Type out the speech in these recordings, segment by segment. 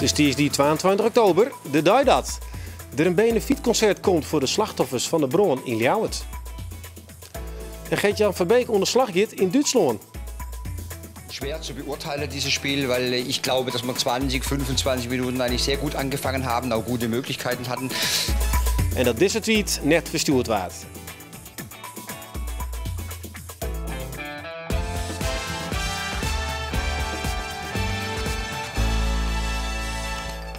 Dus die is die 22 oktober, de dag dat. Er een benefietconcert komt voor de slachtoffers van de bron in Ljouwert. En Geert-Jan Verbeek onderslag gaat in Duitsland. Schwer zu beurteilen, dieses Spiel, weil ich glaube, dass wir 20, 25 Minuten eigentlich sehr gut angefangen haben, auch gute Möglichkeiten hatten. En dat deze tweet net verstuurd werd.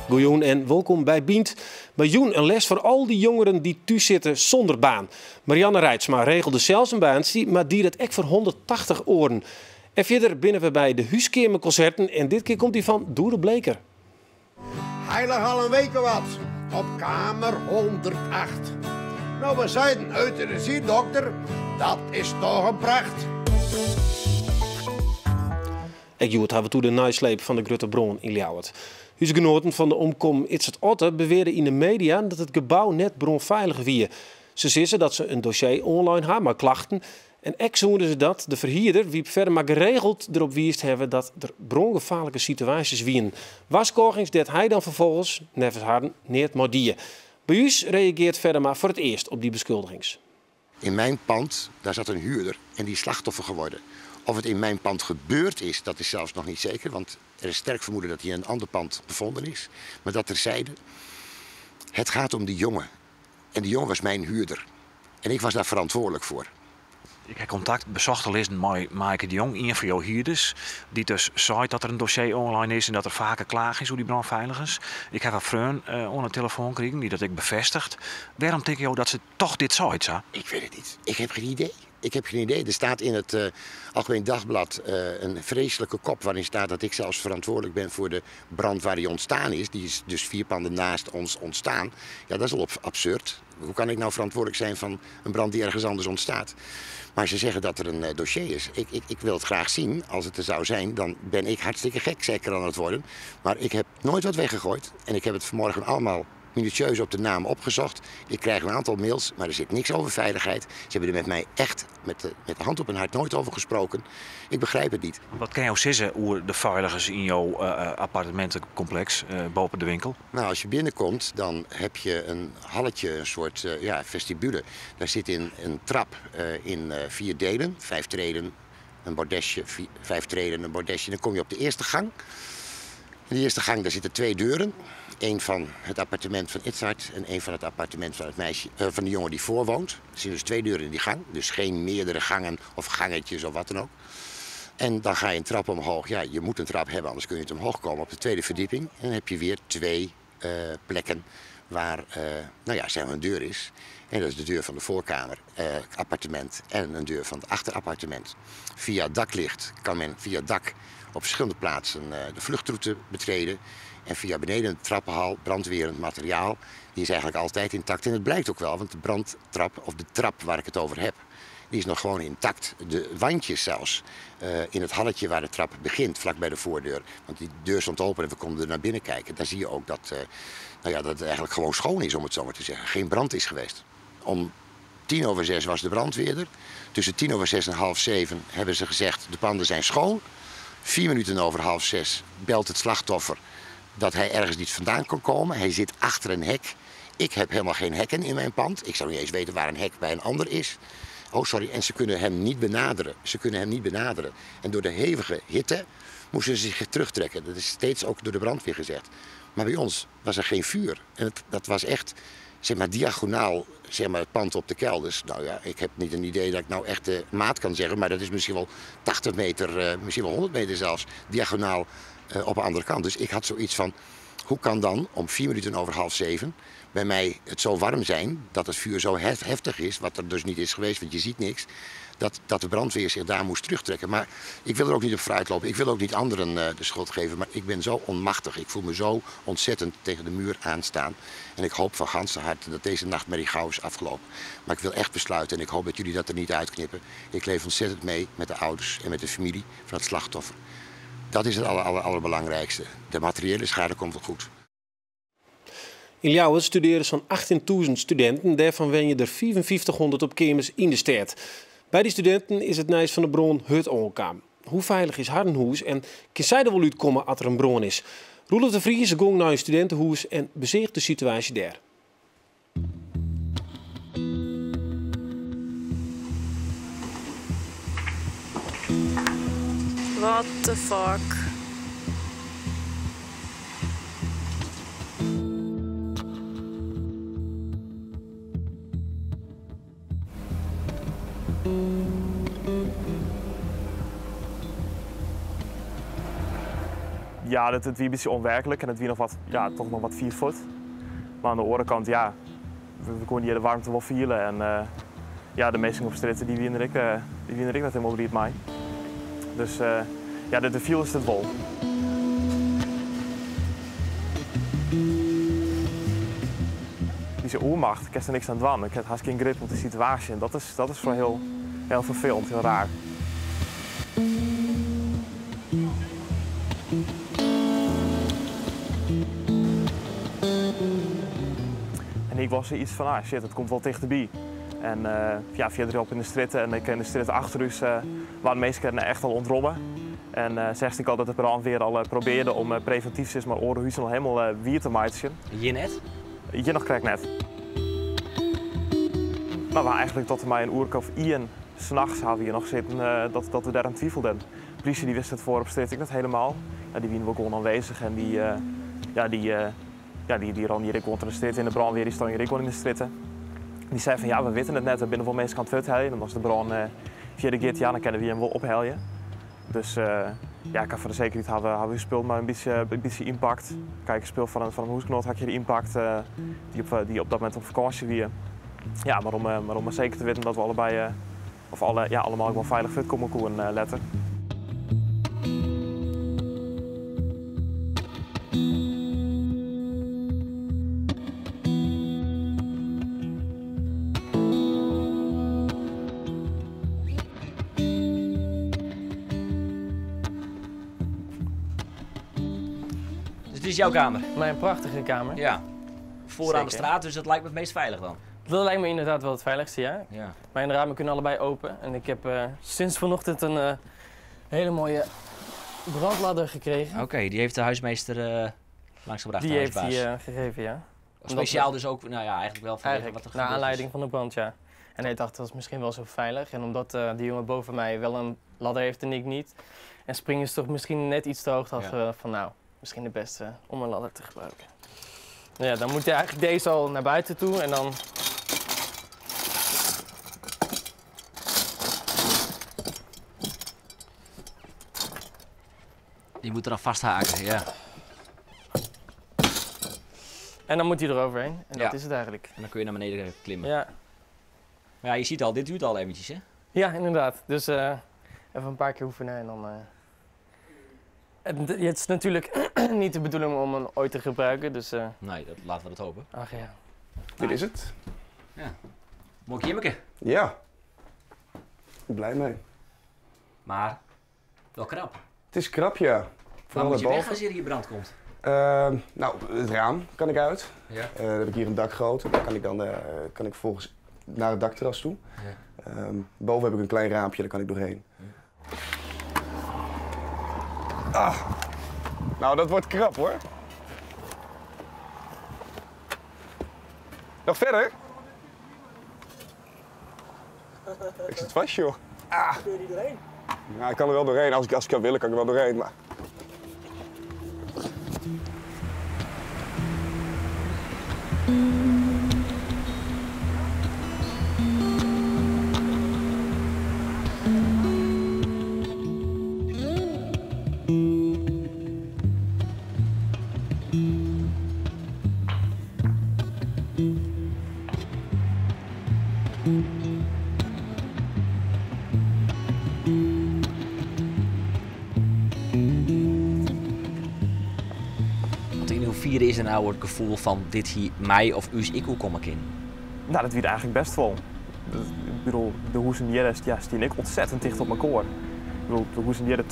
Goejoen en welkom bij Bient. Bij Joen een les voor al die jongeren die thuis zitten zonder baan. Marianne Reitsma regelde zelfs een baan, maar die het echt voor 180 oren. En verder binnen we bij de Huiskamerconcerten en dit keer komt hij van Doere Bleker. Heilig al een week wat, op kamer 108. Nou, we zeiden uit de regie, dokter, dat is toch een pracht. Ik joet hebben toe de nasleep van de Gruttebron in Ljouwert. Huisgenoten van de omkom Itzert Otte beweerden in de media dat het gebouw net bronveilig was. Ze zeiden dat ze een dossier online hadden, maar klachten. En ook zouden ze dat de verhuurder wie verder maar geregeld erop wiest hebben dat er brongevaarlijke situaties wien. Waskogings deed hij dan vervolgens, nevens harden, neert mordieën. Bij ons reageert verder maar voor het eerst op die beschuldigings. In mijn pand, daar zat een huurder en die is slachtoffer geworden. Of het in mijn pand gebeurd is, dat is zelfs nog niet zeker. Want er is sterk vermoeden dat hij in een ander pand bevonden is. Maar dat terzijde. Het gaat om die jongen. En die jongen was mijn huurder. En ik was daar verantwoordelijk voor. Ik heb contact bezocht met Maaike de Jong, een van jouw huurders. Die dus zei dat er een dossier online is en dat er vaker klaag is hoe die brandveilig is. Ik heb een vriend onder de telefoon gekregen die dat ik bevestigd. Waarom denk je dat ze toch dit zei? Ik weet het niet. Ik heb geen idee. Ik heb geen idee. Er staat in het Algemeen Dagblad een vreselijke kop waarin staat dat ik zelfs verantwoordelijk ben voor de brand waar die ontstaan is. Die is dus 4 panden naast ons ontstaan. Ja, dat is al absurd. Hoe kan ik nou verantwoordelijk zijn van een brand die ergens anders ontstaat? Maar ze zeggen dat er een dossier is. Ik wil het graag zien. Als het er zou zijn, dan ben ik hartstikke gek zeker aan het worden. Maar ik heb nooit wat weggegooid. En ik heb het vanmorgen allemaal minutieus op de naam opgezocht. Ik krijg een aantal mails, maar er zit niks over veiligheid. Ze hebben er met mij echt met de hand op hun hart nooit over gesproken. Ik begrijp het niet. Wat kan jou zeggen hoe de veiligers in jouw appartementencomplex boven de winkel? Nou, als je binnenkomt, dan heb je een halletje, een soort vestibule. Daar zit in een trap in 4 delen, 5 treden, een bordesje, 5 treden, een bordesje. Dan kom je op de eerste gang. In de eerste gang daar zitten 2 deuren. Eén van het appartement van Itzhard en één van het appartement van het meisje, van de jongen die voorwoont. Er zijn dus 2 deuren in die gang, dus geen meerdere gangen of gangetjes of wat dan ook. En dan ga je een trap omhoog. Ja, je moet een trap hebben, anders kun je het omhoog komen op de 2e verdieping. En dan heb je weer 2 plekken waar zeg maar een deur is. En dat is de deur van de voorkamer, appartement en een deur van het achterappartement. Via het daklicht kan men via het dak op verschillende plaatsen de vluchtroute betreden. En via beneden de trappenhal, brandwerend materiaal, die is eigenlijk altijd intact. En het blijkt ook wel, want de brandtrap, of de trap waar ik het over heb, die is nog gewoon intact. De wandjes zelfs, in het halletje waar de trap begint, vlak bij de voordeur. Want die deur stond open en we konden er naar binnen kijken. Daar zie je ook dat, dat het eigenlijk gewoon schoon is, om het zo maar te zeggen. Geen brand is geweest. Om 6:10 was de brandweerder. Tussen 6:10 en 6:30 hebben ze gezegd, de panden zijn schoon. 4 minuten over 5:30 belt het slachtoffer dat hij ergens niet vandaan kon komen. Hij zit achter een hek. Ik heb helemaal geen hekken in mijn pand. Ik zou niet eens weten waar een hek bij een ander is. Oh, sorry. En ze kunnen hem niet benaderen. En door de hevige hitte moesten ze zich terugtrekken. Dat is steeds ook door de brandweer gezegd. Maar bij ons was er geen vuur. En dat was echt, zeg maar, diagonaal, zeg maar, het pand op de kelders. Nou ja, ik heb niet een idee dat ik nou echt de maat kan zeggen. Maar dat is misschien wel 80 meter, misschien wel 100 meter zelfs, diagonaal op de andere kant. Dus ik had zoiets van, hoe kan dan om 4 minuten over 6:30 bij mij het zo warm zijn, dat het vuur zo heftig is, wat er dus niet is geweest, want je ziet niks, dat de brandweer zich daar moest terugtrekken. Maar ik wil er ook niet op vooruitlopen. Ik wil ook niet anderen de schuld geven, maar ik ben zo onmachtig. Ik voel me zo ontzettend tegen de muur aanstaan. En ik hoop van ganse harte dat deze nachtmerrie gauw is afgelopen. Maar ik wil echt besluiten en ik hoop dat jullie dat er niet uitknippen. Ik leef ontzettend mee met de ouders en met de familie van het slachtoffer. Dat is het allerbelangrijkste. De materiële schade komt wel goed. In Ljouwert studeren zo'n 18.000 studenten. Daarvan wen je er 5500 op kamers in de stad. Bij die studenten is het Nijs van de Bron het ongelkaam. Hoe veilig is Hardenhoes en kan zij er wel uitkomen als er een bron is? Roelof de Vries ging naar een studentenhuis en bezeert de situatie daar. What the fuck? Ja, het wie een beetje onwerkelijk en het wie nog wat, ja, toch nog wat 4 voet. Maar aan de andere kant, ja, we konden hier de warmte wel vielen en ja, de meesten op stritten die winnen ik net helemaal niet mij. Dus ja, de viel is het wel. Deze oermacht, ik heb er niks aan doen. Ik heb haast geen grip op de situatie en dat is voor heel vervelend, heel raar. En ik was er iets van, shit, het komt wel dichterbij. En ja, verderop in de stritten en ik in de stritten achter ons waren de meesten echt al ontrollen. En zegt ik al dat de brandweer al probeerde om preventief maar orenhuizen al helemaal weer te maaien. Je net? Je nog krijgt net. Nou, we eigenlijk tot mij een uur of 1 s'nachts hadden we hier nog zitten dat we daar aan twijfelden. De politie die wist het voor op strit ik dat helemaal. Ja, die waren wel gewoon aanwezig en die ran hier gewoon in de stritten in de brandweer, die staan hier gewoon in de stritten. Die zei van ja, we weten het net, er binnen wel mensen aan het uithelden. Dan was de brand via de git, ja, dan kunnen we hem wel ophelden. Dus ja, ik had voor de zekerheid hebben we gespeeld maar een beetje impact. Kijk, ik speel van een hoesgenoot had je de impact die op dat moment op vakantie weer. Ja, maar om zeker te weten dat we allebei, allemaal wel veilig fit komen koen letten. Dit is jouw kamer? Mijn prachtige kamer. Ja. Vooraan de straat, dus dat lijkt me het meest veilig dan? Dat lijkt me inderdaad wel het veiligste, ja. Ja. Mijn ramen kunnen allebei open. En ik heb sinds vanochtend een hele brandladder gekregen. Oké, die heeft de huismeester langsgebracht. Die heeft hij gegeven, ja. Speciaal dus ook, nou ja, eigenlijk wel vanwege wat er naar aanleiding van de brand, ja. En hij dacht, dat is misschien wel zo veilig. En omdat die jongen boven mij wel een ladder heeft en ik niet. En springen is toch misschien net iets te hoog, dachten we van nou, misschien het beste om een ladder te gebruiken. Ja, dan moet je eigenlijk deze al naar buiten toe en dan... Die moet er dan vasthaken, ja. En dan moet hij eroverheen. En dat is het eigenlijk. En dan kun je naar beneden klimmen. Ja. Maar ja, je ziet al, dit duurt al eventjes, hè? Ja, inderdaad. Dus even een paar keer oefenen en dan... Het is natuurlijk niet de bedoeling om hem ooit te gebruiken, dus... Nee, laten we dat hopen. Ach ja. Dit is het. Ja. Mooi kimmeke. Ja. Blij mee. Maar, wel krap. Het is krap, ja. Waar moet je weg als hier brand komt? Nou, het raam kan ik uit. Ja. Dan heb ik hier een dakgoot. Daar kan ik vervolgens naar het dakterras toe. Ja. Boven heb ik een klein raampje, daar kan ik doorheen. Ja. Nou, dat wordt krap hoor. Nog verder? Ik zit vast, joh. Kun je er doorheen? Ja, ik kan er wel doorheen. Als ik kan willen, kan ik er wel doorheen. Maar... Is er nou het gevoel van dit hier mij of us ik hoe kom ik in? Nou, dat weet eigenlijk best wel. Ik bedoel, de hoes en hier staan ik ontzettend dicht op elkaar. Ik bedoel, de hoes en hier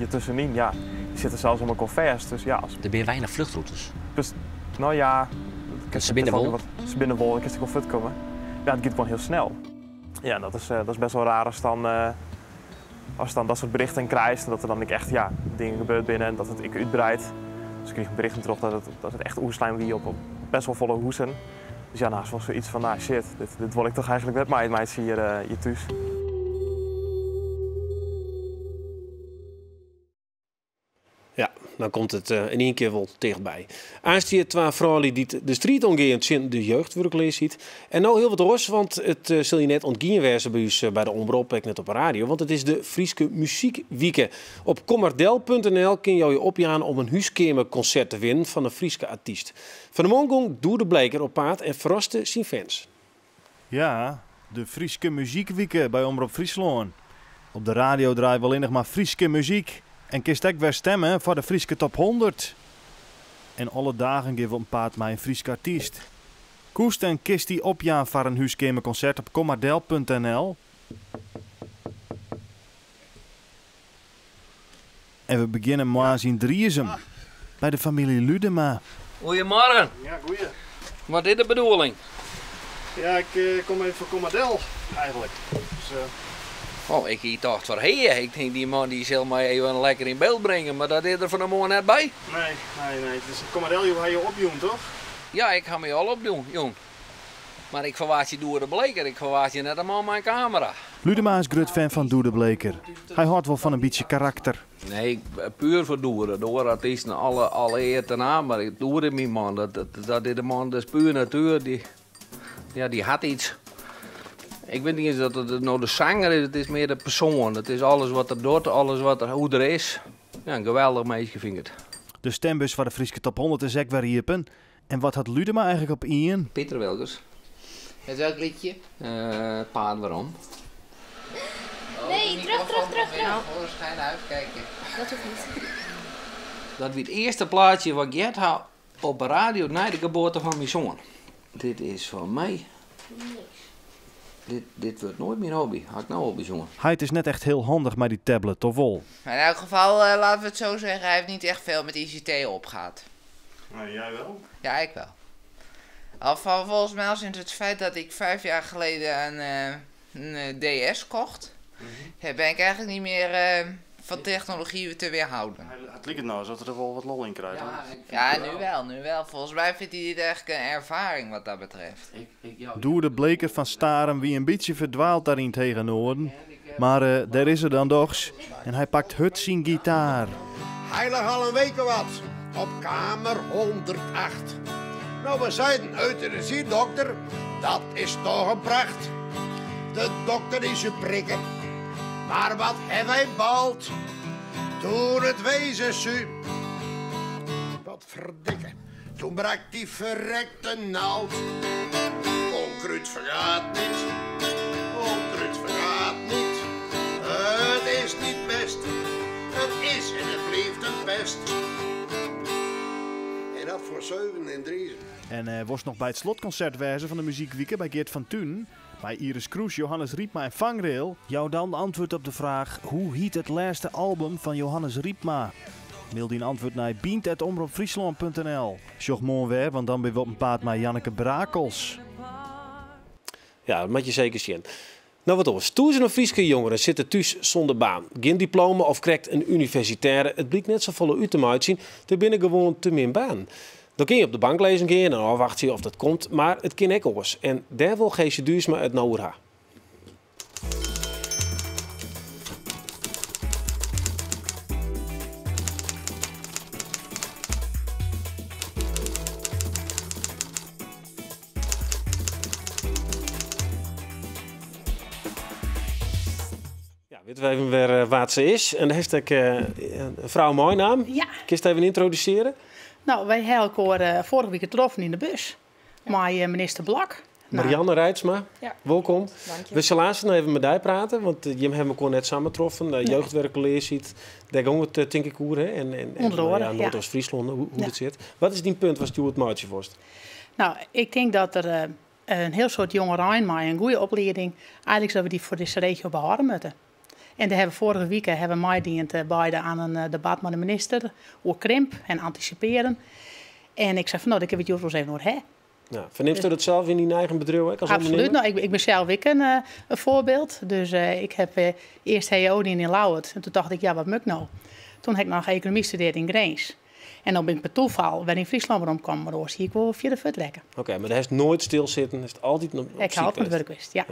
tussenin, ja, die zitten zelfs op elkaar vast. Dus ja, Er zijn weinig vluchtroutes. Dus, nou ja, ze binnen wel. Ze binnen wel, ik kan wel fit komen. Ja, het gaat gewoon heel snel. Ja, dat is best wel raar als dan dat soort berichten krijgt en dat er dan echt dingen gebeurt binnen en dat het ik uitbreidt. Dus ik kreeg berichten terug dat het echt oerslijm wie op best wel volle hoesen. Dus ja, nou, het was zoiets van, nou shit, dit wil ik toch eigenlijk met mij hier thuis. Ja, dan komt het in één keer wel dichtbij. Aanstiert twee vrouwen die de street omgaan de jeugdwerklees ziet. En nou heel wat roos, want het zul je net ontgien wezen bij ons bij de omroep, ik net op de radio. Want het is de Frieske Muziekwieken. Op commardel.nl kun je opjaan om een huiskamerconcert te winnen van een Frieske artiest. Van de morgen doe de Bleker op paard en verraste zijn fans. Ja, de Frieske Muziekwieken bij Omroep Friesland. Op de radio draait wel nog maar Frieske muziek. En kist ook weer stemmen voor de Frieske Top 100. En alle dagen geven we een paard met een Frieske artiest. Koest en kist die opjaan voor een huiskamerconcert op commardel.nl. En we beginnen maar in Driesem. Bij de familie Ludema. Goedemorgen. Ja, goeie. Wat is de bedoeling? Ja, ik kom even voor Commardel eigenlijk. Dus, Oh, ik dacht van hey, ik denk die man die zal mij even lekker in beeld brengen, maar dat is er van de morgen net bij. Nee. Dus Commardel, je ga je opdoen, toch? Ja, ik ga me al opdoen, jong. Maar ik verwacht je door de Bleker, ik verwacht je net allemaal mijn camera. Ludema is groot fan van Doe de Bleker. Hij houdt wel van een beetje karakter. Nee, puur voor Doeren. Door artiesten alle eer ten aan, maar ik doe het niet man. Dat is de man, dat is puur natuur. Die had iets. Ik weet niet eens dat het nou de zanger is, het is meer de persoon. Het is alles wat er doet, alles wat er, hoe er is. Ja, een geweldig meisje vind ik het. De stembus van de Frieske Top 100 is ook weer hierpen. En wat had Ludema eigenlijk op Ian? Pieter Wilkers. Met welk liedje? Paard waarom? Nee, terug. Nou, schijn uitkijken. Dat hoeft niet. Dat was het eerste plaatje wat ik net had op de radio na de geboorte van mijn zoon. Dit is van mij. Dit wordt nooit meer hobby. Had ik nou hobby jongen. Hij is net echt heel handig met die tablet, toch wel? Maar in elk geval, laten we het zo zeggen, hij heeft niet echt veel met ICT opgehaald. Nou, jij wel? Ja, ik wel. Al van volgens mij sinds het feit dat ik 5 jaar geleden een DS kocht, ben ik eigenlijk niet meer van technologie te weerhouden. Het lijkt nou alsof er wel wat lol in krijgt. Ja, nu wel. Volgens mij vindt hij dit echt een ervaring wat dat betreft. Doe de Bleker van Staren wie een beetje verdwaald daarin tegen Noorden. Maar daar is er dan toch. En hij pakt hut zijn gitaar. Heilig al een weken wat, op kamer 108. Nou, we zeiden euthanasie, dokter, dat is toch een pracht. De dokter is een prikken, maar wat hebben wij bald? Toen het wezen su. Wat verdikken, toen brak die verrekte naald. Onkruid vergaat niet, onkruid vergaat niet. Het is niet best, het is en het blijft een pest. En dat voor 7 en 3. En was nog bij het slotconcert wezen van de Muziekwieken bij Geert van Thun. Bij Iris Kroes, Johannes Riepma en Vangrail. Jou dan antwoord op de vraag: hoe heet het laatste album van Johannes Riepma? Mail die een antwoord naar bient@omroepfriesland.nl. Sjoch mooi weer, want dan ben we op een paard met Janneke Brakels. Ja, dat moet je zeker zien. Nou wat oors. Toen zijn Frieske jongeren zitten thuis zonder baan. Geen diploma of krijgt een universitaire. Het blijkt net zo volle uit te uitzien. Er binnen gewoon te min baan. Dan kun je op de bank lezen gaan en afwachten of dat komt. Maar het kan ook oors. En daar wil Geesje Duursma het nou over. Weten we even weer wat ze is. En daar heeft ik een vrouw mooi naam. Ja. Kun je het even introduceren? Nou, wij hebben elkaar vorige week getroffen in de bus. Ja. Met minister Blok. Marianne Rijtsma, ja. welkom. Dank je. We zullen laatst nog even met jou praten, want je hebben elkaar net samen getroffen. Jeugdwerkleer ziet, daar gaan we het denk ik over. En Noordoost-Friesland, hoe het zit. Wat is die punt waar je het maatje vast? Nou, ik denk dat er een heel soort jongeren met een goede opleiding, eigenlijk zouden we die voor deze regio behouden moeten. En daar hebben vorige week meediend beide aan een debat met de minister over krimp en anticiperen. En ik zei van, nou, daar heb ik het even over hebben. Ja, verneemt u dat zelf in die eigen bedrijf als absoluut. Nou, ik ben zelf ook een voorbeeld. Dus ik heb eerst HEO in Lauwert. En toen dacht ik, ja, wat moet ik nou? Toen heb ik nog economie gestudeerd in Grains. En dan ben ik per toeval weer in Friesland rondkomen, maar dan zie ik wel via de voet lekker. Oké, maar daar is nooit stilzitten, is het altijd nog. Ik hou van het werk geweest, ja.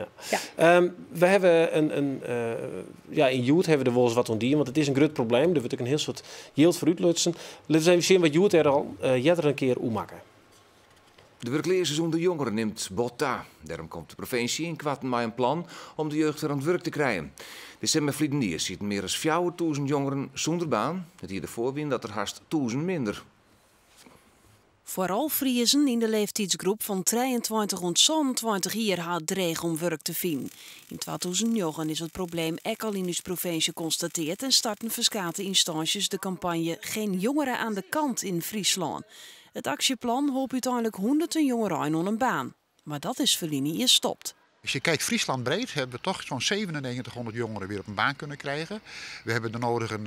We hebben in Joet hebben we er wel eens wat aan die, want het is een groot probleem. Er wordt ook een heel soort yield voor uitlutsen. Laten we even zien wat Joet er al een keer maken. De werkleerseizoen de jongeren neemt bota. Daarom komt de provincie in kwaad met een plan om de jeugd weer aan het werk te krijgen. December vliegenier ziet meer dan 4.000 jongeren zonder baan. Het hier de voorwind dat er haast 1000 minder. Vooral Friezen in de leeftijdsgroep van 23 tot 27 jaar had dreig om werk te vinden. In 2009 is het probleem ook al in de provincie geconstateerd en starten verschillende instanties de campagne Geen jongeren aan de kant in Friesland. Het actieplan hoopt uiteindelijk honderden jongeren aan een baan. Maar dat is verliezen eerst stopt. Als je kijkt Friesland breed hebben we toch zo'n 9700 jongeren weer op een baan kunnen krijgen. We hebben de nodige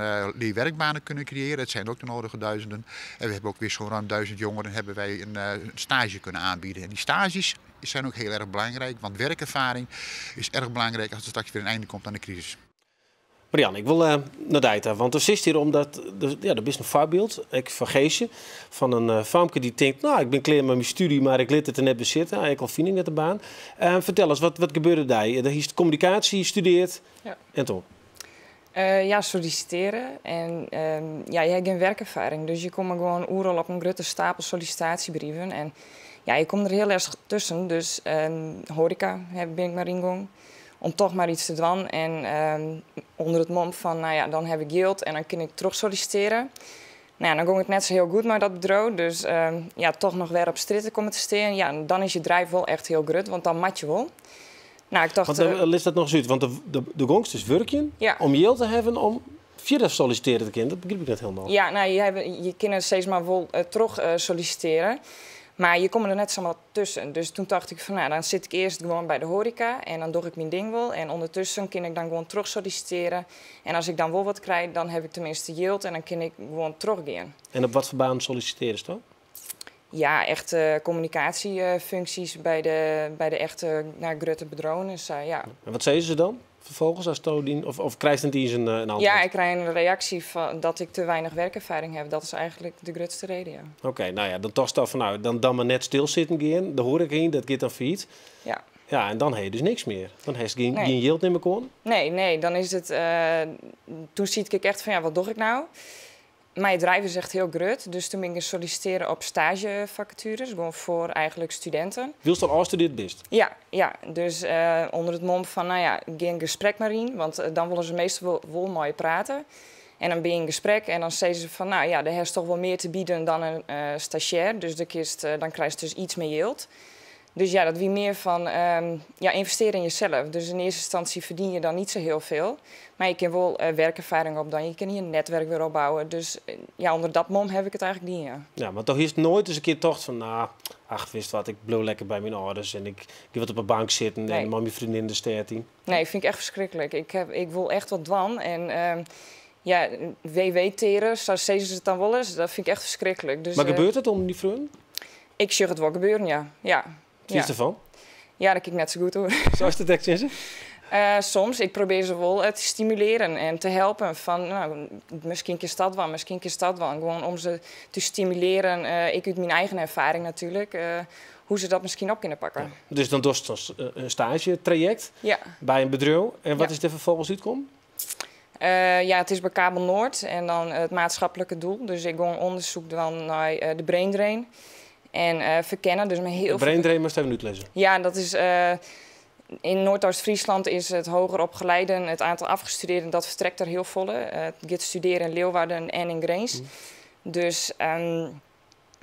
werkbanen kunnen creëren. Het zijn ook de nodige duizenden. En we hebben ook weer zo'n ruim 1000 jongeren hebben wij een stage kunnen aanbieden. En die stages zijn ook heel erg belangrijk. Want werkervaring is erg belangrijk als er straks weer een einde komt aan de crisis. Marianne, ik wil naar Dijta, want er zit hier omdat er is een voorbeeld, ik van Geesje, van een famke die denkt, nou, ik ben klaar met mijn studie, maar ik liet het er net bezitten, eigenlijk al vind ik net de baan. Vertel eens, wat gebeurde daar? Er is communicatie gestudeerd en toch? Solliciteren en je hebt geen werkervaring, dus je komt gewoon oeral op een grote stapel sollicitatiebrieven en je komt er heel erg tussen, dus horeca ben ik maar ingegaan. Om toch maar iets te doen. En onder het mom van, dan heb ik geld en dan kan ik terug solliciteren. Dan ging het net zo heel goed met dat bedrijf. Dus toch nog weer op stritten komen te staan. Ja, dan is je drijf wel echt heel groot, want dan mat je wel. Ik dacht... Ligt dat nog zoiets? Want de gongst is werkje om geld te hebben om via solliciteren te kunnen. Dat begrijp ik net heel nog. Ja, je kan steeds maar wel terug solliciteren. Maar je komt er net zomaar tussen. Dus toen dacht ik van, dan zit ik eerst gewoon bij de horeca en dan doe ik mijn ding wel. En ondertussen kan ik dan gewoon terug solliciteren. En als ik dan wel wat krijg, dan heb ik tenminste yield en dan kan ik gewoon teruggaan. En op wat voor baan solliciteren ze dan? Ja, echt communicatiefuncties bij de echte grote bedrijven. Dus, En wat zeggen ze dan? Vervolgens als of krijgt het die een antwoord? Ja, ik krijg een reactie van dat ik te weinig werkervaring heb. Dat is eigenlijk de grootste reden. Ja. Oké, dan toch stel van dan maar net stilzitten gaan. Dan hoor ik in, dat gaat dan failliet. Ja. Ja, en dan heb je dus niks meer. Dan heb je geen yield meer kon. Nee, dan is het. Toen zie ik echt van wat doe ik nou? Mijn bedrijf is echt heel groot, dus toen ben ik solliciteren op stagevacatures, gewoon voor eigenlijk studenten. Wil je dan afgestudeerd best? Ja, dus onder het mom van, geen gesprek maar in, want dan willen ze meestal wel mooi praten. En dan ben je in gesprek en dan zeggen ze van, daar is toch wel meer te bieden dan een stagiair, dus dan krijg je dus iets meer yield. Dus dat wie meer van investeren in jezelf. Dus in eerste instantie verdien je dan niet zo heel veel. Maar je kan wel werkervaring opdoen. Je kan je netwerk weer opbouwen. Dus onder dat mom heb ik het eigenlijk niet. Ja, maar toch is het nooit eens een keer toch van... wist wat, ik bleef lekker bij mijn ouders. En ik wil op een bank zitten en mijn vriendin de staat in. Nee, vind ik echt verschrikkelijk. Ik wil echt wat doen. En WW-teren, zo zeggen ze het dan wel eens. Dat vind ik echt verschrikkelijk. Dus, maar gebeurt het om die vrienden? Ik zie het wel gebeuren, ja. Wat is ervan? Ja, dat kijk ik net zo goed hoor. Zo is het echt, in ze? Soms. Ik probeer ze wel te stimuleren en te helpen. Van, misschien is dat wel, misschien is dat wel. Gewoon om ze te stimuleren. Ik uit mijn eigen ervaring natuurlijk. Hoe ze dat misschien op kunnen pakken. Ja. Dus dan doe je een stagetraject bij een bedrijf. En wat is er vervolgens uitkomen? Het is bij Kabel Noord en dan het maatschappelijke doel. Dus ik ga onderzoek dan naar de brain drain. En verkennen, dus met heel veel... Brain drain moest even uitlezen. Ja, dat is... in Noordoost-Friesland is het hoger opgeleiden, het aantal afgestudeerden, dat vertrekt er heel volle. Het gaat studeren in Leeuwarden en in Grains. Dus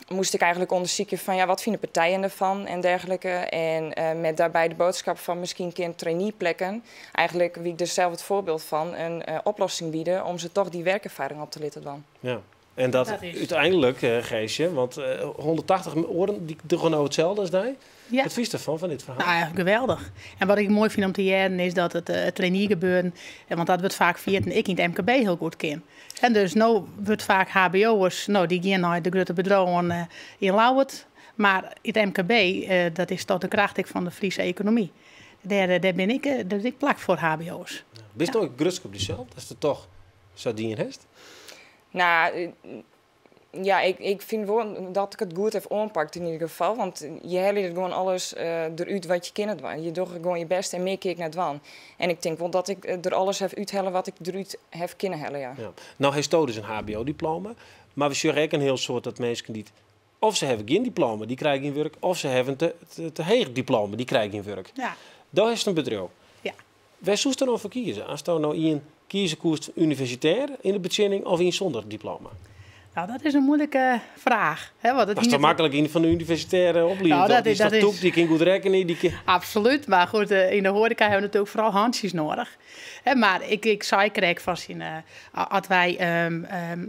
moest ik eigenlijk onderzoeken van wat vinden partijen ervan en dergelijke. En met daarbij de boodschap van misschien kind traineeplekken. Eigenlijk, wie ik er zelf het voorbeeld van, een oplossing bieden om ze toch die werkervaring op te laten dan. Ja. En dat uiteindelijk, Geesje, want 180 oren, die doen gewoon nou hetzelfde als jij. Ja. Wat vies ervan, van dit verhaal? Nou ja, geweldig. En wat ik mooi vind om te jaren is dat het trainee gebeuren, want dat wordt vaak via ik in het MKB heel goed ken. En dus nu wordt vaak hbo'ers, die gaan naar de grote bedrijven in Lauwert. Maar het MKB, dat is toch de kracht van de Friese economie. Daar ben ik plak voor hbo'ers. Ja. Ben je toch ook gerust op jezelf? Dat is er toch zo die in heeft? Nou, Ja, ik vind wel dat ik het goed heb aangepakt in ieder geval. Want je haalt gewoon alles eruit wat je kent. Je doet gewoon je best en meer keek naar het wan. En ik denk wel dat ik er alles heb uithalen wat ik eruit heb kunnen halen, ja. Nou, hij stoot dus een hbo-diploma. Maar we zien ook een heel soort dat mensen die... Of ze hebben geen diploma, die krijgen geen werk. Of ze hebben te heeg diploma, die krijgen geen werk. Ja. Dat is een bedrijf. Ja. Waar zou je er nou voor kiezen? Als je nou in kiezen koest universitair in de bezinning of in zonder diploma? Nou, dat is een moeilijke vraag. Hè, want dat is toch makkelijk in van de universitaire opleiding? Nou, dat is die kan goed rekenen. Absoluut, maar goed, in de horeca hebben we natuurlijk vooral handjes nodig. Maar ik zei kreeg van zien, als wij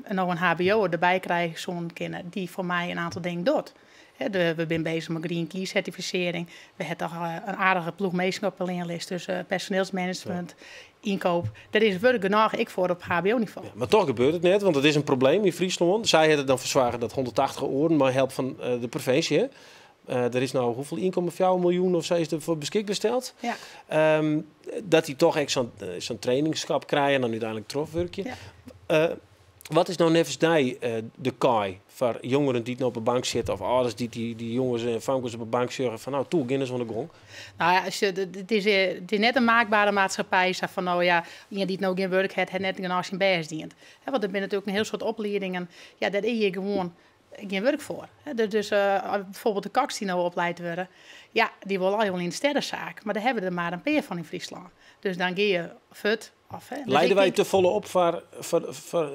nog een hbo erbij krijgen, zo'n kinderen die voor mij een aantal dingen doet. We zijn bezig met Green Key certificering. We hebben toch een aardige ploegmeesterschap op de leerlijst. Dus personeelsmanagement, inkoop. Dat is wel genoeg ik voor op hbo-niveau. Ja, maar toch gebeurt het net, want het is een probleem in Friesland. Zij hebben dan verzwagen dat 180 oren, maar help van de provincie. Hè? Er is nou hoeveel inkomen? 4 miljoen of zo is er voor beschikbaar gesteld. Ja. Dat die toch echt zo'n trainingsschap krijgen en dan uiteindelijk trofwerkje. Ja. Wat is nou nevens de kaai voor jongeren die op de bank zitten of ouders die jongens en vrouwen op de bank zeggen van nou toe, beginnen ze van de gong? Nou ja, het is net een maakbare maatschappij. Zeg van nou ja, iemand die nou geen werk heeft, net een zijn best dient. Want er zijn natuurlijk een heel soort opleidingen. Ja, daar is je gewoon geen werk voor. Dus bijvoorbeeld de kaks die nou opgeleid worden, ja, die willen al in de sterrenzaak. Maar daar hebben we er maar een paar van in Friesland. Dus dan ga je fut af. Dus leiden wij te volle op voor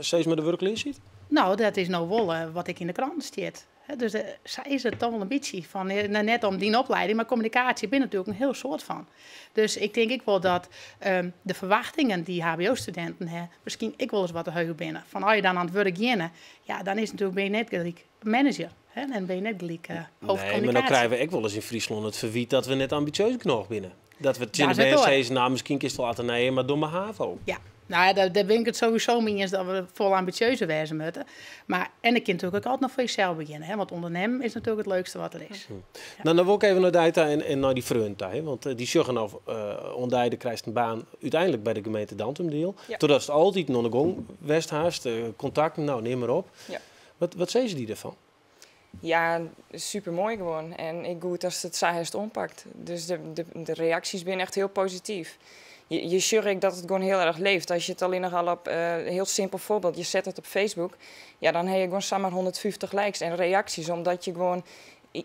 steeds met de werkleer ziet? Nou, dat is nou wel wat ik in de krant stiet. Dus is het toch wel een beetje van, net om die opleiding, maar communicatie ben natuurlijk een heel soort van. Dus ik denk wel dat de verwachtingen die hbo-studenten hebben, misschien ik wel eens wat te hoog binnen. Van als je dan aan het werk gaat, ja, dan is het natuurlijk ben je net gelijk manager. En ben je net gelijk hoofdcommunicatie. Nee, maar dan krijgen we ook wel eens in Friesland het verwijt dat we net ambitieus genoeg binnen. Dat we het in de BSC's, nou misschien kist wel laten nemen, maar door mijn HAVO. Ja. Nou ja, daar ben ik het sowieso mee eens dat we vol ambitieuzer wezen moeten. Maar en ik kan natuurlijk ook altijd nog voor jezelf beginnen. Hè? Want ondernemen is natuurlijk het leukste wat er is. Ja. Nou, dan wil ik even naar Dijta en naar die vrienden. Want die zeggen nou, Ondijde krijgt een baan uiteindelijk bij de gemeente Dantumdeel. Ja. Totdat het altijd nog een gong Westhaast, contacten, nou neem maar op. Ja. Wat zeggen ze die ervan? Ja, super mooi gewoon. En ik goed als het Sahest ompakt. Dus de reacties zijn echt heel positief. Je ziet dat het gewoon heel erg leeft. Als je het alleen nog al op een heel simpel voorbeeld, je zet het op Facebook, ja, dan heb je gewoon samen 150 likes en reacties. Omdat je gewoon,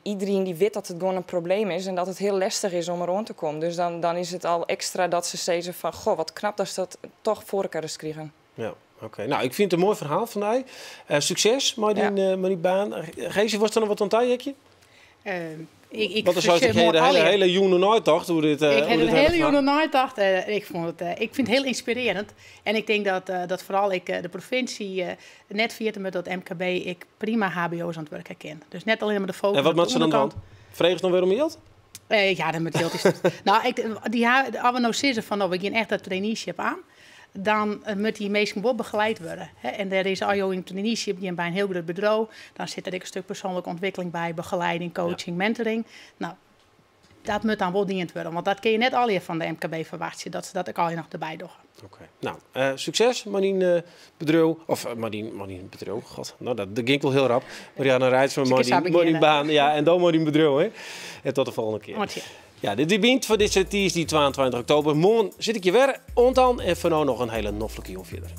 iedereen die weet dat het gewoon een probleem is en dat het heel lastig is om er rond te komen. Dus dan is het al extra dat ze zeggen van, goh, wat knap dat ze dat toch voor elkaar eens krijgen. Ja. Oké, nou ik vind het een mooi verhaal van mij. Succes met die baan. Geesje, was er nog wat aan het tijdje? Want dan zou ik hele jonge nagedacht hoe dit. Ik heb een hele jonge nagedacht. Ik vind het heel inspirerend. En ik denk dat vooral ik de provincie net via met dat MKB ik prima HBO's aan het werken ken. Dus net alleen maar de focus. En wat moet ze dan doen? Vreeg ze dan weer om geld? Ja, dat moet geld is. Nou, als we nou zeggen van we gaan echt dat traineeship aan. Dan moet die meesten wel begeleid worden. En er is al in traineeship die bij een heel groot bedrijf. Dan zit er een stuk persoonlijke ontwikkeling bij, begeleiding, coaching, mentoring. Nou, dat moet dan wel diend worden. Want dat kun je net al van de MKB verwachten, dat ze dat ook al nog erbij doen. Oké. Nou, succes met die bedrijf. Of met die bedrijf. God, nou, dat ging wel heel rap. Marianne Rijts van die baan. Ja, en dan met die bedrijf. Hè. En tot de volgende keer. Ja, dit begint voor dit die 22 oktober. Morgen zit ik je weer ontaan en voor nu nog een hele noffelijke jong verder.